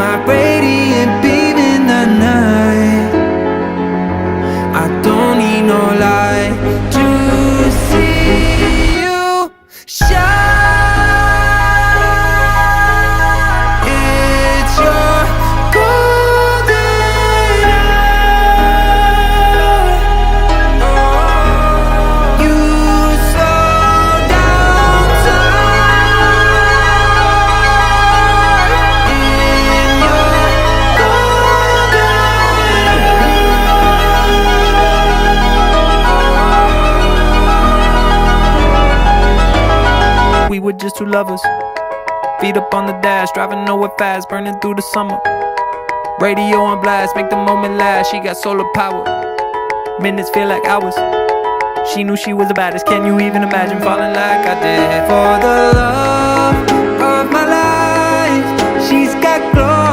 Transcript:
my radiant beam in the night. I don't need no light to see you shine. It's your golden hour. You slow down time in your golden hour. We were just two lovers, feet up on the dash, driving nowhere fast, burning through the summer. Radio on blast, make the moment last. She got solar power, minutes feel like hours. She knew she was the baddest. Can you even imagine falling like I did? For the love